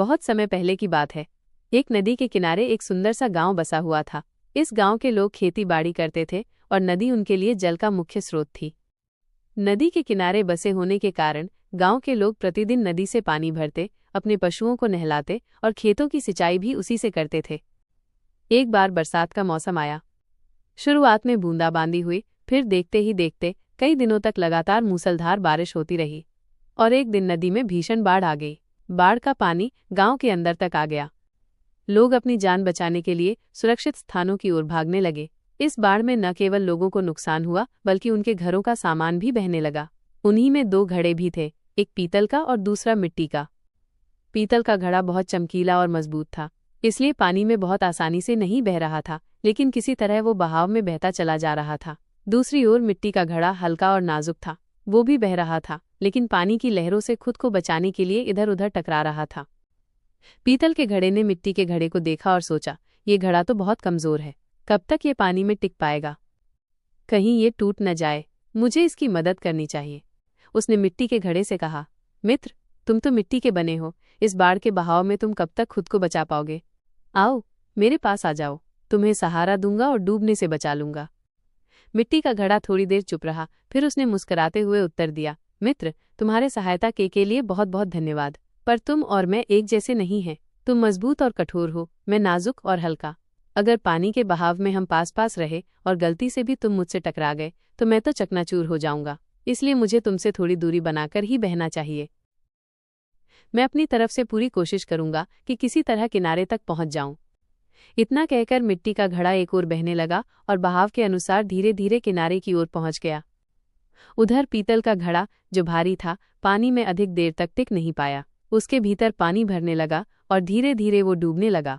बहुत समय पहले की बात है। एक नदी के किनारे एक सुंदर सा गांव बसा हुआ था। इस गांव के लोग खेती बाड़ी करते थे और नदी उनके लिए जल का मुख्य स्रोत थी। नदी के किनारे बसे होने के कारण गांव के लोग प्रतिदिन नदी से पानी भरते, अपने पशुओं को नहलाते और खेतों की सिंचाई भी उसी से करते थे। एक बार बरसात का मौसम आया। शुरुआत में बूंदाबांदी हुई, फिर देखते ही देखते कई दिनों तक लगातार मूसलधार बारिश होती रही और एक दिन नदी में भीषण बाढ़ आ गई। बाढ़ का पानी गांव के अंदर तक आ गया। लोग अपनी जान बचाने के लिए सुरक्षित स्थानों की ओर भागने लगे। इस बाढ़ में न केवल लोगों को नुकसान हुआ बल्कि उनके घरों का सामान भी बहने लगा। उन्हीं में दो घड़े भी थे, एक पीतल का और दूसरा मिट्टी का। पीतल का घड़ा बहुत चमकीला और मजबूत था, इसलिए पानी में बहुत आसानी से नहीं बह रहा था, लेकिन किसी तरह वो बहाव में बहता चला जा रहा था। दूसरी ओर मिट्टी का घड़ा हल्का और नाजुक था, वो भी बह रहा था, लेकिन पानी की लहरों से खुद को बचाने के लिए इधर उधर टकरा रहा था। पीतल के घड़े ने मिट्टी के घड़े को देखा और सोचा, ये घड़ा तो बहुत कमजोर है, कब तक ये पानी में टिक पाएगा? कहीं ये टूट न जाए, मुझे इसकी मदद करनी चाहिए। उसने मिट्टी के घड़े से कहा, मित्र, तुम तो मिट्टी के बने हो, इस बाढ़ के बहाव में तुम कब तक खुद को बचा पाओगे? आओ, मेरे पास आ जाओ, तुम्हें सहारा दूंगा और डूबने से बचा लूंगा। मिट्टी का घड़ा थोड़ी देर चुप रहा, फिर उसने मुस्कुराते हुए उत्तर दिया, मित्र, तुम्हारे सहायता के लिए बहुत बहुत धन्यवाद, पर तुम और मैं एक जैसे नहीं हैं। तुम मजबूत और कठोर हो, मैं नाजुक और हल्का। अगर पानी के बहाव में हम पास पास रहे और गलती से भी तुम मुझसे टकरा गए तो मैं तो चकनाचूर हो जाऊंगा, इसलिए मुझे तुमसे थोड़ी दूरी बनाकर ही बहना चाहिए। मैं अपनी तरफ से पूरी कोशिश करूंगा कि किसी तरह किनारे तक पहुंच जाऊं। इतना कहकर मिट्टी का घड़ा एक ओर बहने लगा और बहाव के अनुसार धीरे धीरे किनारे की ओर पहुंच गया। उधर पीतल का घड़ा, जो भारी था, पानी में अधिक देर तक टिक नहीं पाया। उसके भीतर पानी भरने लगा और धीरे धीरे वो डूबने लगा।